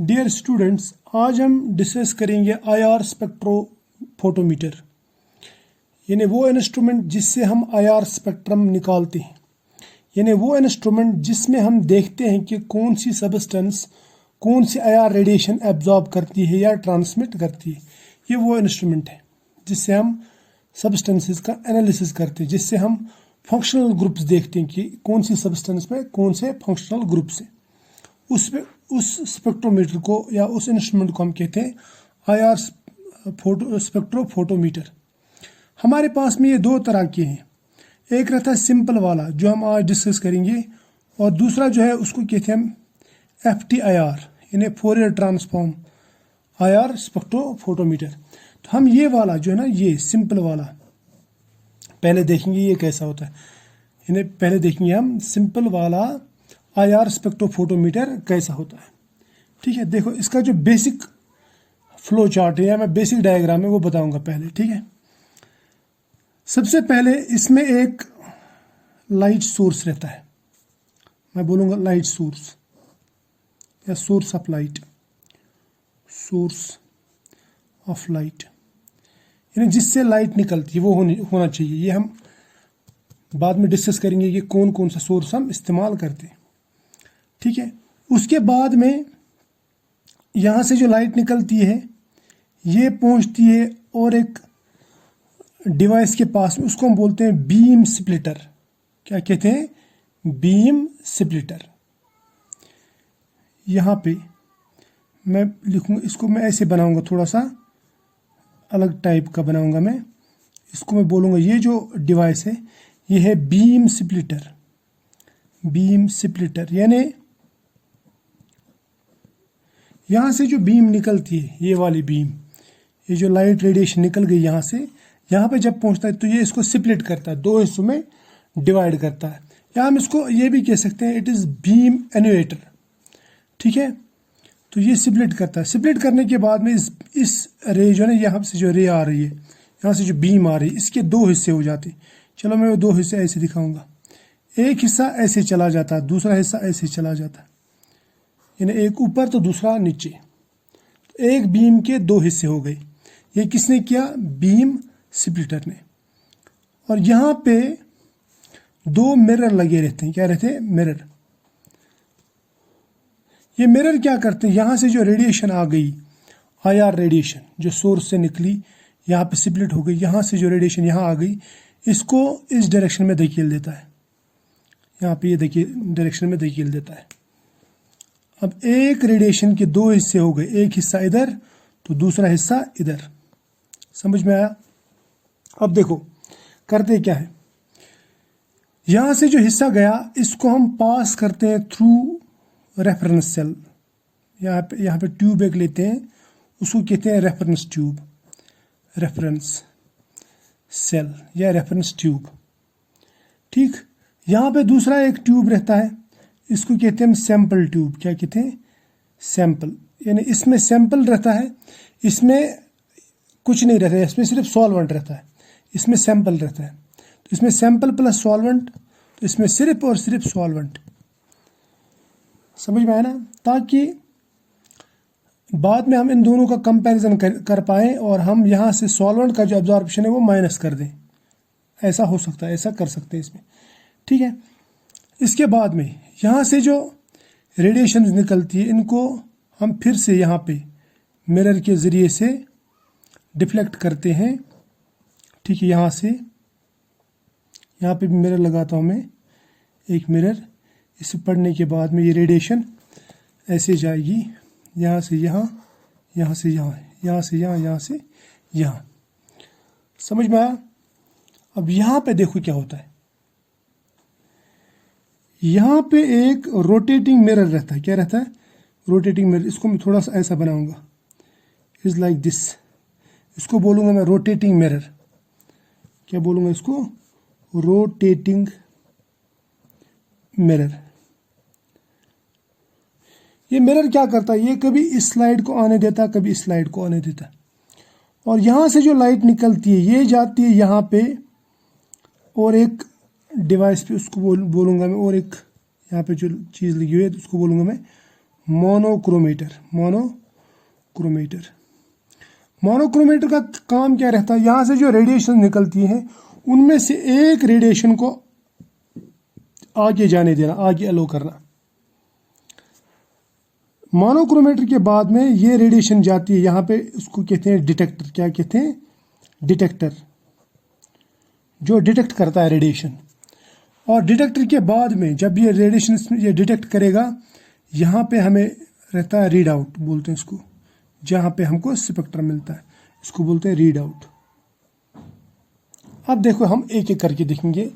Dear students, आज हम discuss करेंगे आईआर स्पेक्ट्रोफोटोमीटर, यानी वो इंस्ट्रूमेंट जिससे हम आईआर स्पेक्ट्रम निकालते हैं, यानी वो इंस्ट्रूमेंट जिसमें हम देखते हैं कि कौन सी सब्सटेंस कौन सी आईआर रेडिएशन एब्जॉर्ब करती है या ट्रांसमिट करती है। ये वो इंस्ट्रूमेंट है जिससे हम सब्सटेंसेस का एनालिसिस करते हैं, जिससे हम फंक्शनल ग्रुप्स देखते हैं कि कौन सी सब्सटेंस में कौन से फंक्शनल ग्रुप्स हैं। उस स्पेक्ट्रोमीटर को या उस इंस्ट्रूमेंट को हम कहते हैं आईआर स्पेक्ट्रोफोटोमीटर। हमारे पास में ये दो तरह के हैं, एक रहता है सिंपल वाला जो हम आज डिस्कस करेंगे, और दूसरा जो है उसको कहते हैं हम FTIR यानी फोरियर ट्रांसफॉर्म आईआर स्पेक्ट्रोफोटोमीटर। तो हम ये वाला जो है ना, ये सिंपल वाला पहले देखेंगे ये कैसा होता है, यानी पहले देखेंगे हम सिंपल वाला आईआर स्पेक्ट्रोफोटोमीटर कैसा होता है। ठीक है, देखो इसका जो बेसिक फ्लो चार्ट है या मैं बेसिक डायग्राम है वो बताऊंगा पहले। ठीक है, सबसे पहले इसमें एक लाइट सोर्स रहता है, मैं बोलूंगा लाइट सोर्स या source of light, source of light यानी जिससे लाइट निकलती है वो होना चाहिए। ये हम बाद में डिस्कस करेंगे कि कौन कौन सा सोर्स हम इस्तेमाल करते हैं। ठीक है, उसके बाद में यहाँ से जो लाइट निकलती है ये पहुँचती है और एक डिवाइस के पास में, उसको हम बोलते हैं बीम स्प्लिटर। क्या कहते हैं? Beam splitter. यहाँ पे मैं लिखूँगा, इसको मैं ऐसे बनाऊँगा, थोड़ा सा अलग टाइप का बनाऊँगा मैं। इसको मैं बोलूँगा ये जो डिवाइस है ये है बीम स्प्लिटर। बीम स्प्लिटर यानी यहाँ से जो बीम निकलती है, ये वाली बीम, ये जो लाइट रेडिएशन निकल गई यहाँ से, यहाँ पे जब पहुँचता है तो ये इसको स्प्लिट करता है, दो हिस्सों में डिवाइड करता है, या हम इसको ये भी कह सकते हैं इट इज़ बीम एन्यूएटर। ठीक है, तो ये स्प्लिट करता है। स्प्लिट करने के बाद में इस रे जो है ना, यहाँ से जो रे आ रही है, यहाँ से जो बीम आ रही है, इसके दो हिस्से हो जाते हैं। चलो मैं वो दो हिस्से ऐसे दिखाऊंगा। एक हिस्सा ऐसे चला जाता है, दूसरा हिस्सा ऐसे चला जाता है, यानी एक ऊपर तो दूसरा नीचे। तो एक बीम के दो हिस्से हो गए। ये किसने किया? बीम स्प्लिटर ने। और यहाँ पे दो मिरर लगे रहते हैं। क्या रहते हैं? मिरर। ये मिरर क्या करते हैं, यहाँ से जो रेडिएशन आ गई, आईआर रेडिएशन जो सोर्स से निकली, यहाँ पे स्प्लिट हो गई, यहाँ से जो रेडिएशन यहाँ आ गई, इसको इस डायरेक्शन में धकेल देता है। यहाँ पे ये देखिए डायरेक्शन में धकेल देता है। अब एक रेडिएशन के दो हिस्से हो गए, एक हिस्सा इधर तो दूसरा हिस्सा इधर। समझ में आया? अब देखो करते क्या है, यहां से जो हिस्सा गया इसको हम पास करते हैं थ्रू रेफरेंस सेल। यहाँ पे ट्यूब एक लेते हैं, उसको कहते हैं रेफरेंस ट्यूब, रेफरेंस सेल या रेफरेंस ट्यूब। ठीक, यहाँ पे दूसरा एक ट्यूब रहता है, इसको कहते हैं हम सैंपल ट्यूब। क्या कहते हैं? सैंपल। यानी इसमें सैंपल रहता है, इसमें कुछ नहीं रहता है, इसमें सिर्फ सॉल्वेंट रहता है, इसमें सैंपल रहता है। तो इसमें सैंपल प्लस सॉल्वेंट, तो इसमें सिर्फ और सिर्फ सॉल्वेंट। समझ में आया ना? ताकि बाद में हम इन दोनों का कंपैरिजन कर पाएँ और हम यहाँ से सॉल्वेंट का जो एब्जॉर्प्शन है वो माइनस कर दें। ऐसा हो सकता है, ऐसा कर सकते हैं इसमें। ठीक है, इसके बाद में यहाँ से जो रेडिएशन निकलती है इनको हम फिर से यहाँ पे मिरर के ज़रिए से डिफ्लेक्ट करते हैं। ठीक है, यहाँ से यहाँ पे भी मिरर लगाता हूँ मैं, एक मिरर। इसे पढ़ने के बाद में ये रेडिएशन ऐसे जाएगी, यहाँ से यहाँ, यहाँ से यहाँ, यहाँ से यहाँ, यहाँ से यहाँ। समझ में आया? अब यहाँ पे देखो क्या होता है, यहाँ पे एक रोटेटिंग मिरर रहता है। क्या रहता है? Rotating mirror. इसको मैं थोड़ा सा ऐसा बनाऊंगा, इज लाइक दिस। इसको बोलूंगा मैं रोटेटिंग मिरर। क्या बोलूंगा इसको? Rotating mirror. ये मिरर क्या करता है, ये कभी इस स्लाइड को आने देता, कभी इस स्लाइड को आने देता। और यहाँ से जो लाइट निकलती है ये जाती है यहाँ पे और एक डिवाइस पे, उसको बोलूँगा मैं, और एक यहाँ पे जो चीज़ लगी हुई है उसको बोलूँगा मैं मोनोक्रोमेटर। मोनोक्रोमेटर का काम क्या रहता है, यहाँ से जो रेडिएशन निकलती हैं उनमें से एक रेडिएशन को आगे जाने देना, आगे अलो करना। मोनोक्रोमेटर के बाद में ये रेडिएशन जाती है यहाँ पे, उसको कहते हैं डिटेक्टर। क्या कहते हैं? डिटेक्टर, जो डिटेक्ट करता है रेडिएशन। और डिटेक्टर के बाद में जब ये रेडिएशन ये डिटेक्ट करेगा, यहाँ पे हमें रहता है रीड आउट, बोलते हैं इसको, जहाँ पे हमको स्पेक्ट्रम मिलता है, इसको बोलते हैं रीड आउट। अब देखो हम एक एक करके देखेंगे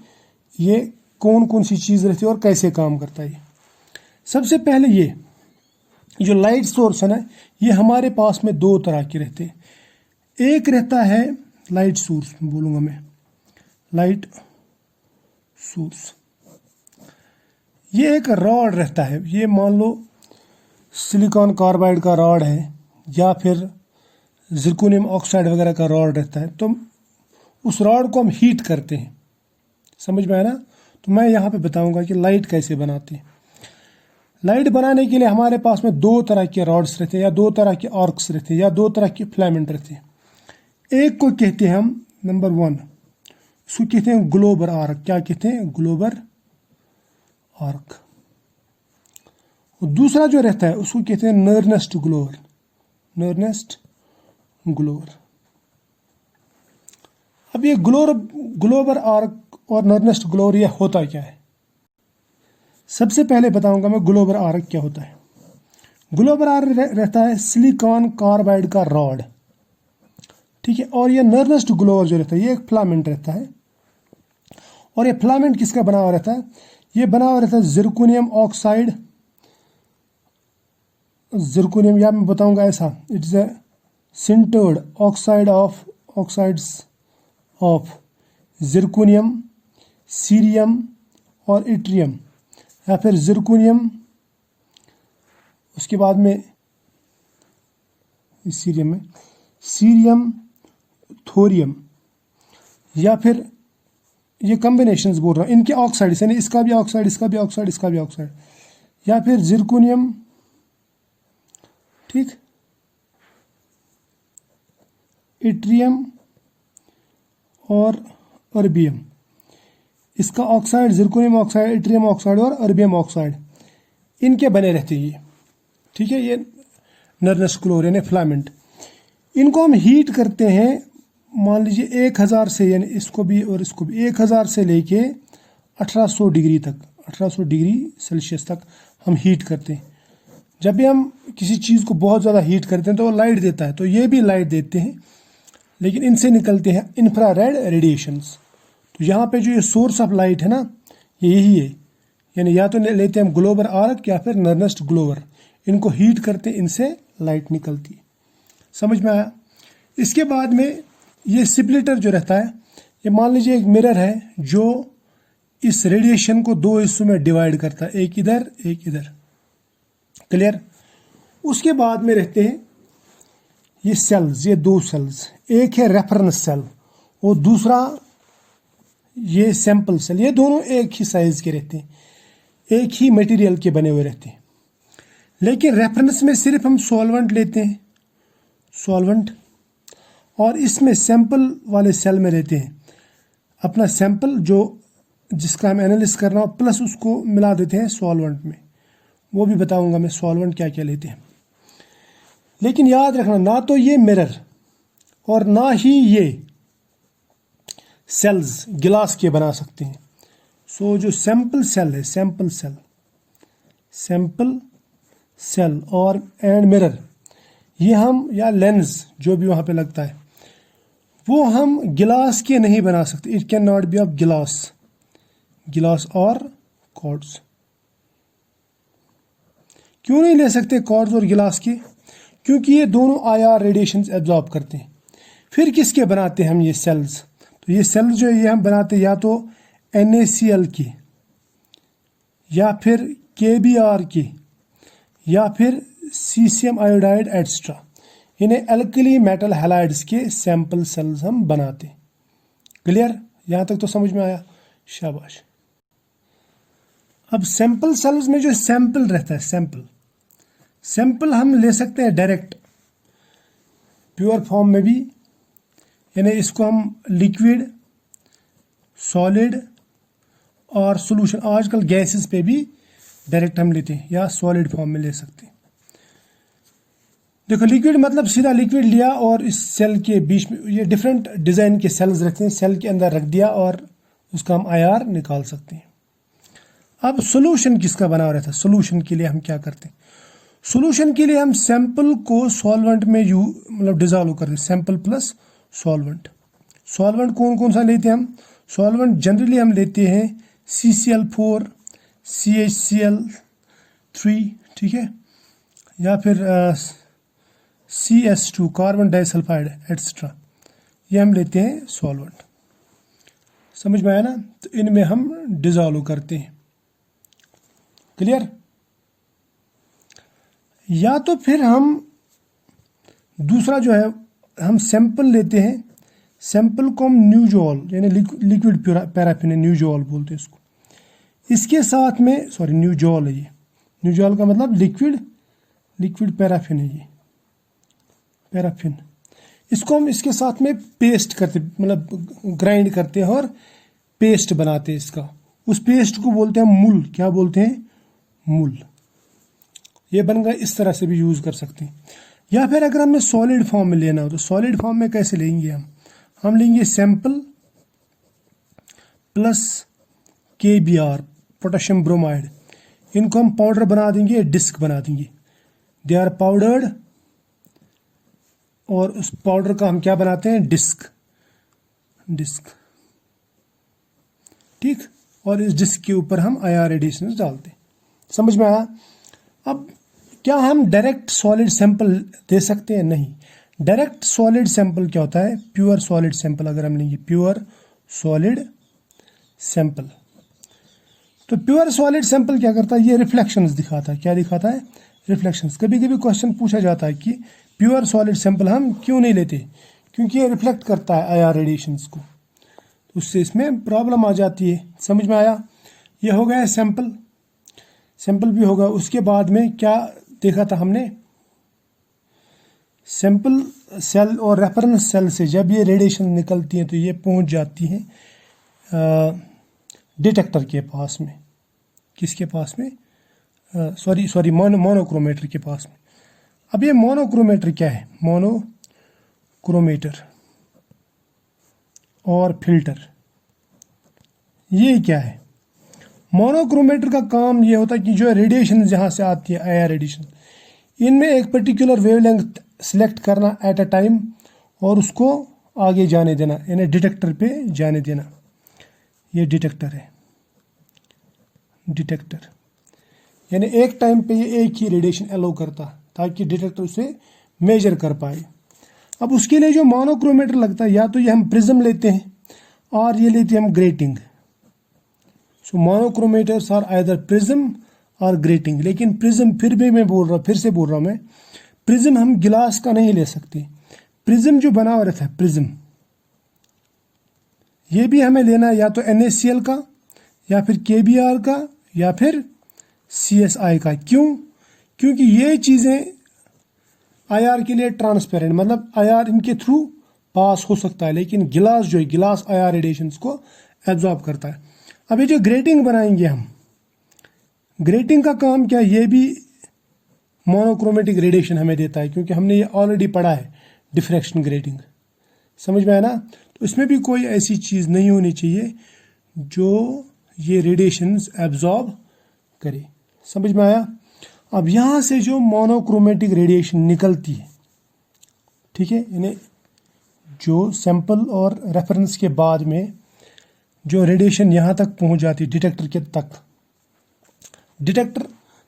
ये कौन कौन सी चीज़ रहती है और कैसे काम करता है। सबसे पहले ये जो लाइट सोर्स है ना, ये हमारे पास में दो तरह के रहते हैं। एक रहता है लाइट सोर्स, बोलूँगा मैं लाइट सोर्स। ये एक रॉड रहता है, ये मान लो सिलिकॉन कार्बाइड का रॉड है या फिर जिरकोनियम ऑक्साइड वगैरह का रॉड रहता है। तो उस रॉड को हम हीट करते हैं, समझ में आया ना। तो मैं यहाँ पे बताऊंगा कि लाइट कैसे बनाते हैं। लाइट बनाने के लिए हमारे पास में दो तरह के रॉड्स रहते हैं, या दो तरह के आर्क्स रहते हैं, या दो तरह के फिलामेंट रहते हैं। एक को कहते हैं हम नंबर 1, उसको कहते हैं ग्लोबर आर्क। क्या कहते हैं? Glauber arc. और दूसरा जो रहता है उसको कहते हैं नर्नेस्ट ग्लोवर। नर्नेस्ट ग्लोवर। अब ये ग्लोबर आर्क और नर्नेस्ट ग्लोवर ये होता क्या है? सबसे पहले बताऊंगा मैं ग्लोबर आर्क क्या होता है। ग्लोबर आर्क रहता है सिलिकॉन कार्बाइड का रॉड, ठीक है। और ये नर्नेस्ट ग्लोवर जो रहता है ये एक फिलामेंट रहता है। और ये फिलामेंट किसका बना हुआ रहता है? ये बना हुआ रहता है जिरकोनियम ऑक्साइड, जिरकोनियम, या मैं बताऊंगा ऐसा, it's a sintered oxides of zirconium, cerium और इट्रियम, या फिर जिरकोनियम, उसके बाद में सीरियम थोरियम, या फिर ये कॉम्बिनेशंस बोल रहा हूँ इनके ऑक्साइड्स, यानी इसका भी ऑक्साइड, इसका भी ऑक्साइड, इसका भी ऑक्साइड, या फिर जिरकोनियम, ठीक, इट्रियम और अर्बियम। इसका oxide zirconium oxide, yttrium oxide और अर्बियम ऑक्साइड, इनके बने रहते हैं ये, ठीक है। ये नर्नेस्ट ग्लोवर यानी फिलामेंट। इनको हम हीट करते हैं, मान लीजिए 1000 से, यानी इसको भी और इसको भी 1000 से लेके 1800 डिग्री तक, 1800 डिग्री सेल्सियस तक हम हीट करते हैं। जब भी हम किसी चीज़ को बहुत ज़्यादा हीट करते हैं तो वो लाइट देता है, तो ये भी लाइट देते हैं, लेकिन इनसे निकलते हैं इंफ्रारेड रेडिएशंस। तो यहाँ पे जो ये सोर्स ऑफ लाइट है ना, ये यही है, यानी या तो लेते हैं हम ग्लोबर आर्क या फिर नर्नेस्ट ग्लोवर, इनको हीट करते हैं, इनसे लाइट निकलती है। समझ में आया? इसके बाद में ये स्प्लिटर जो रहता है, ये मान लीजिए एक मिरर है जो इस रेडिएशन को दो हिस्सों में डिवाइड करता है, एक इधर एक इधर, क्लियर। उसके बाद में रहते हैं ये सेल्स, ये दो सेल्स, एक है रेफरेंस सेल और दूसरा ये सैंपल सेल। ये दोनों एक ही साइज के रहते हैं, एक ही मटेरियल के बने हुए रहते हैं। लेकिन रेफरेंस में सिर्फ हम सॉल्वेंट लेते हैं, सॉल्वेंट, और इसमें सैंपल वाले सेल में लेते हैं अपना सैंपल जो जिसका हम एनालिसिस करना हो, प्लस उसको मिला देते हैं सॉल्वेंट में। वो भी बताऊंगा मैं सॉल्वेंट क्या क्या लेते हैं। लेकिन याद रखना, ना तो ये मिरर और ना ही ये सेल्स गिलास के बना सकते हैं। सो जो सैंपल सेल है, सैंपल सेल और एंड मिरर, ये हम, या लेंस जो भी वहाँ पे लगता है, वो हम गिलास के नहीं बना सकते। It can not be of गिलास और कॉर्ड्स। क्यों नहीं ले सकते कॉर्ड्स और गिलास के? क्योंकि ये दोनों IR रेडिएशंस एब्जॉर्ब करते हैं। फिर किसके बनाते हैं हम ये सेल्स? तो ये सेल्स जो ये हम बनाते हैं या तो NaCl की, या फिर KBr की, या फिर सीसियम आयोडाइड एटसेट्रा, इन्हें एल्कली मेटल हैलाइड्स के सैंपल सेल्स हम बनाते। क्लियर? यहां तक तो समझ में आया? शाबाश। अब सैंपल सेल्स में जो सैंपल रहता है, सैंपल सैंपल हम ले सकते हैं डायरेक्ट प्योर फॉर्म में भी, यानी इसको हम लिक्विड, सॉलिड और सॉल्यूशन, आजकल गैसेस पे भी डायरेक्ट हम लेते हैं, या सॉलिड फॉर्म में ले सकते हैं। देखो लिक्विड मतलब सीधा लिक्विड लिया और इस सेल के बीच में, ये डिफरेंट डिज़ाइन के सेल्स रखते हैं, सेल के अंदर रख दिया और उसका हम आईआर निकाल सकते हैं। अब सॉल्यूशन किसका बना रहता है? सॉल्यूशन के लिए हम क्या करते हैं? सॉल्यूशन के लिए हम सैंपल को सॉल्वेंट में मतलब डिजॉल्व करते हैं, सैंपल प्लस सॉल्वेंट। सॉल्वेंट कौन कौन सा लेते हैं हम? सॉल्वेंट जनरली हम लेते हैं CCl4, CHCl3, ठीक है, या फिर CS2 कार्बन डाइसल्फाइड एट्सेट्रा, ये हम लेते हैं सॉल्वेंट। समझ में आया ना? तो इनमें हम डिजॉल्व करते हैं। क्लियर? या तो फिर हम दूसरा जो है, हम सैंपल लेते हैं, सैंपल को हम न्यूजॉल यानी लिक्विड पैराफिन है, न्यूजॉल बोलते हैं इसको, इसके साथ में, सॉरी न्यूजॉल है ये, न्यूजॉल का मतलब लिक्विड पैराफिन है ये, पैराफिन। इसको हम इसके साथ में पेस्ट करते, मतलब ग्राइंड करते हैं और पेस्ट बनाते हैं इसका। उस पेस्ट को बोलते हैं मूल। क्या बोलते हैं? मूल। ये बन गया, इस तरह से भी यूज कर सकते हैं। या फिर अगर हमें सॉलिड फॉर्म में लेना हो तो सॉलिड फॉर्म में कैसे लेंगे हम लेंगे sample plus KBr, potassium bromide, इनको हम पाउडर बना देंगे, डिस्क बना देंगे, दे आर पाउडर्ड, और उस पाउडर का हम क्या बनाते हैं? डिस्क, ठीक, और इस डिस्क के ऊपर हम IR रेडिएशन डालते हैं। समझ में आया? अब क्या हम डायरेक्ट सॉलिड सैंपल दे सकते हैं? नहीं। डायरेक्ट सॉलिड सैंपल क्या होता है? प्योर सॉलिड सैंपल अगर हम लेंगे, प्योर सॉलिड सैंपल, तो प्योर सॉलिड सैंपल क्या करता है? ये रिफ्लेक्शंस दिखाता है। क्या दिखाता है? रिफ्लेक्शंस। कभी कभी क्वेश्चन पूछा जाता है कि प्योर सॉलिड सैंपल हम क्यों नहीं लेते? क्योंकि ये रिफ्लेक्ट करता है IR रेडिएशंस को, उससे इसमें प्रॉब्लम आ जाती है। समझ में आया? ये हो गया सैंपल भी होगा। उसके बाद में क्या देखा था हमने? सैंपल सेल और रेफरेंस सेल से जब ये रेडिएशन निकलती हैं तो ये पहुंच जाती हैं डिटेक्टर के पास में। किसके पास में? सॉरी मोनोक्रोमेटर के पास में। अब ये मोनोक्रोमेटर क्या है? मोनोक्रोमेटर और फिल्टर, ये क्या है? मोनोक्रोमेटर का काम ये होता है कि जो रेडिएशन जहाँ से आती है, IR रेडिएशन, इनमें एक पर्टिकुलर वेवलेंथ सिलेक्ट करना एट अ टाइम और उसको आगे जाने देना, यानी डिटेक्टर पे जाने देना। ये डिटेक्टर है, डिटेक्टर यानी एक टाइम पे ये एक ही रेडिएशन अलाउ करता ताकि डिटेक्टर उसे मेजर कर पाए। अब उसके लिए जो मोनोक्रोमेटर लगता है, या तो ये हम प्रिज्म लेते हैं और ये लेते हैं हम grating. So monochromators are either prism और ग्रेटिंग। लेकिन प्रिज्म फिर से बोल रहा हूं मैं, प्रिज्म हम गिलास का नहीं ले सकते। प्रिज्म जो बना हुआ रहता है, प्रिज्म, ये भी हमें लेना है या तो NaCl का, या फिर KBr का, या फिर CSI का। क्यों? क्योंकि ये चीजें IR के लिए ट्रांसपेरेंट, मतलब IR इनके थ्रू पास हो सकता है, लेकिन गिलास जो है, गिलास IR रेडिएशंस को एब्जॉर्ब करता है। अब ये जो ग्रेटिंग बनाएंगे हम, ग्रेटिंग का काम क्या है? ये भी मोनोक्रोमेटिक रेडिएशन हमें देता है, क्योंकि हमने ये ऑलरेडी पढ़ा है, डिफ्रैक्शन ग्रेटिंग। समझ में आया ना? तो इसमें भी कोई ऐसी चीज नहीं होनी चाहिए जो ये रेडिएशंस एब्जॉर्ब करे। समझ में आया? अब यहां से जो मोनोक्रोमेटिक रेडिएशन निकलती है, ठीक है, यानी जो सैंपल और रेफरेंस के बाद में जो रेडिएशन यहां तक पहुंच जाती है डिटेक्टर के तक, डिटेक्टर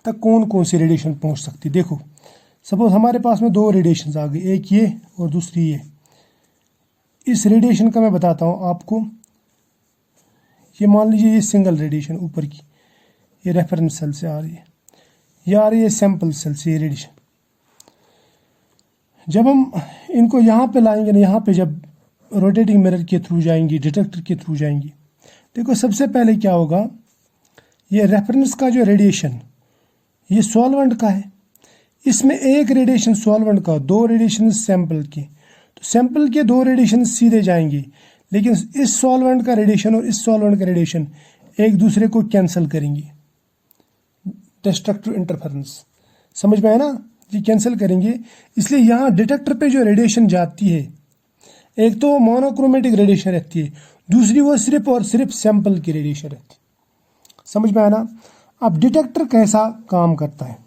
तक कौन कौन सी रेडिएशन पहुंच सकती है? देखो, सपोज हमारे पास में दो रेडिएशन आ गई, एक ये और दूसरी ये। इस रेडिएशन का मैं बताता हूं आपको। ये मान लीजिए ये सिंगल रेडिएशन ऊपर की, ये रेफरेंस सेल से आ रही है, ये आ रही है सैंपल सेल से ये रेडिएशन। जब हम इनको यहाँ पे लाएंगे ना, यहाँ पे जब रोटेटिंग मिरर के थ्रू जाएंगी, डिटेक्टर के थ्रू जाएंगी, देखो सबसे पहले क्या होगा, ये रेफरेंस का जो रेडिएशन ये सॉल्वेंट का है, इसमें एक रेडिएशन सॉल्वेंट का, दो रेडिएशन सैंपल के, तो सैंपल के दो रेडिएशन सीधे जाएंगे, लेकिन इस सॉल्वेंट का रेडिएशन और इस सॉल्वेंट का रेडिएशन एक दूसरे को कैंसिल करेंगे, डिस्ट्रक्टिव इंटरफेरेंस, समझ में आया ना, ये कैंसिल करेंगे। इसलिए यहाँ डिटेक्टर पे जो रेडिएशन जाती है, एक तो मोनोक्रोमेटिक रेडिएशन रहती है, दूसरी वो सिर्फ और सिर्फ सैंपल की रेडिएशन रहती है, समझ में आया ना। अब डिटेक्टर कैसा काम करता है,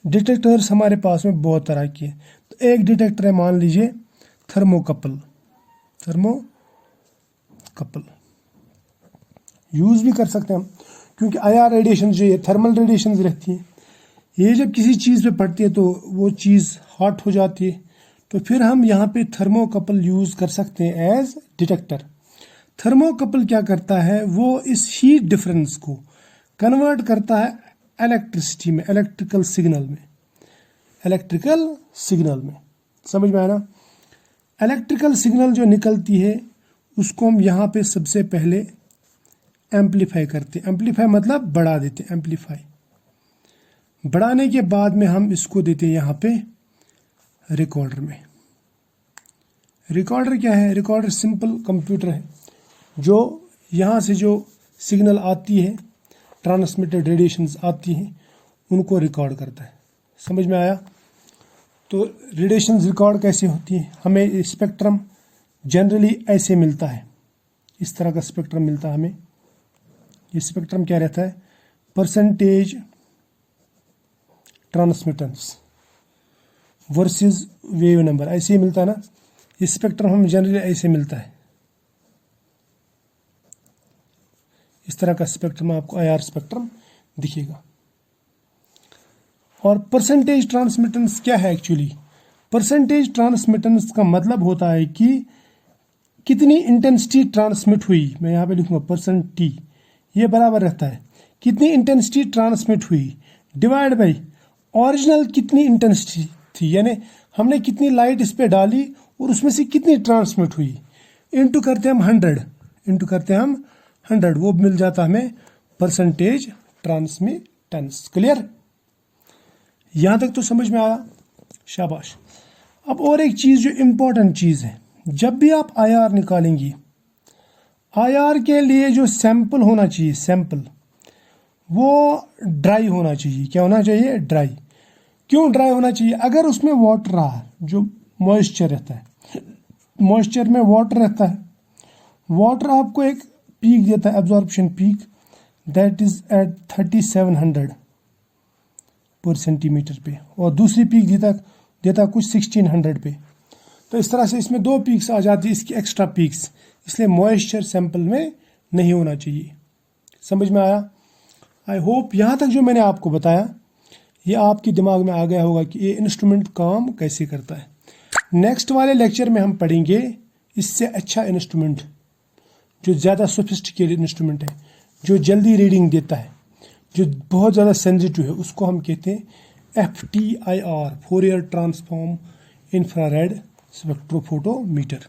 डिटेक्टर्स हमारे पास में बहुत तरह की है। तो एक डिटेक्टर है, मान लीजिए थर्मोकपल, थर्मोकपल यूज भी कर सकते हैं हम, क्योंकि IR रेडिएशन जो है थर्मल रेडिएशन रहती है, ये जब किसी चीज़ पे पड़ती है तो वो चीज़ हॉट हो जाती है, तो फिर हम यहाँ पे थर्मोकपल यूज कर सकते हैं एज डिटेक्टर। थर्मोकपल क्या करता है, वो इस हीट डिफरेंस को कन्वर्ट करता है इलेक्ट्रिसिटी में, इलेक्ट्रिकल सिग्नल में, समझ में आया ना। इलेक्ट्रिकल सिग्नल जो निकलती है उसको हम यहाँ पे सबसे पहले एम्पलीफाई करते हैं, एम्पलीफाई मतलब बढ़ा देते हैं, एम्पलीफाई बढ़ाने के बाद में हम इसको देते हैं यहाँ पे रिकॉर्डर में। रिकॉर्डर क्या है, रिकॉर्डर सिंपल कंप्यूटर है जो यहाँ से जो सिग्नल आती है, ट्रांसमिटेड रेडिएशंस आती हैं, उनको रिकॉर्ड करता है, समझ में आया। तो रेडिएशंस रिकॉर्ड कैसे होती है, हमें स्पेक्ट्रम जनरली ऐसे मिलता है, इस तरह का स्पेक्ट्रम मिलता है हमें। ये स्पेक्ट्रम क्या रहता है, percentage transmittance versus wave number, ऐसे ही मिलता है ना। ये स्पेक्ट्रम हमें जनरली ऐसे मिलता है, इस तरह का स्पेक्ट्रम आपको IR स्पेक्ट्रम दिखेगा। और परसेंटेज ट्रांसमिटेंस क्या है एक्चुअली, परसेंटेज ट्रांसमिटेंस का मतलब होता है कि कितनी इंटेंसिटी ट्रांसमिट हुई, मैं यहाँ पे लिखूंगा परसेंट T, ये बराबर रहता है कितनी इंटेंसिटी ट्रांसमिट हुई डिवाइड बाई ओरिजिनल कितनी इंटेंसिटी थी, यानी हमने कितनी लाइट इस पे डाली और उसमें से कितनी ट्रांसमिट हुई, इंटू करते हैं हम 100, इंटू करते हैं हम 100, वो मिल जाता हमें परसेंटेज ट्रांसमिटेंस। क्लियर, यहां तक तो समझ में आया, शाबाश। अब और एक चीज जो इंपॉर्टेंट चीज है, जब भी आप IR निकालेंगी, IR के लिए जो सैंपल होना चाहिए, सैंपल वो ड्राई होना चाहिए। क्या होना चाहिए, ड्राई। क्यों ड्राई होना चाहिए, अगर उसमें वाटर रहा, जो मॉइस्चर रहता है, मॉइस्चर में वाटर रहता है, वाटर आपको एक पीक देता है, absorption peak, that is at 3700 per centimetre पे, और दूसरी पीक देता कुछ 1600 पे। तो इस तरह से इसमें दो पीक्स आ जाती है, इसकी एक्स्ट्रा पीक्स, इसलिए मॉइस्चर सैंपल में नहीं होना चाहिए। समझ में आया, आई होप यहाँ तक जो मैंने आपको बताया ये आपके दिमाग में आ गया होगा कि ये इंस्ट्रूमेंट काम कैसे करता है। नेक्स्ट वाले लेक्चर में हम पढ़ेंगे इससे अच्छा इंस्ट्रूमेंट, जो ज़्यादा सोफिस्टिकेटेड इंस्ट्रूमेंट है, जो जल्दी रीडिंग देता है, जो बहुत ज़्यादा सेंसिटिव है, उसको हम कहते हैं FTIR, Fourier transform infrared spectrophotometer.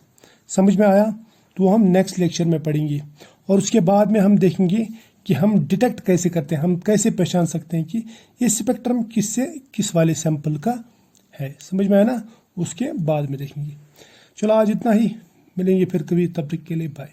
समझ में आया, तो हम नेक्स्ट लेक्चर में पढ़ेंगे, और उसके बाद में हम देखेंगे कि हम डिटेक्ट कैसे करते हैं, हम कैसे पहचान सकते हैं कि ये स्पेक्ट्रम किस वाले सैंपल का है। समझ में आया ना, उसके बाद में देखेंगे। चलो आज इतना ही, मिलेंगे फिर कभी, तब तक के लिए बाय।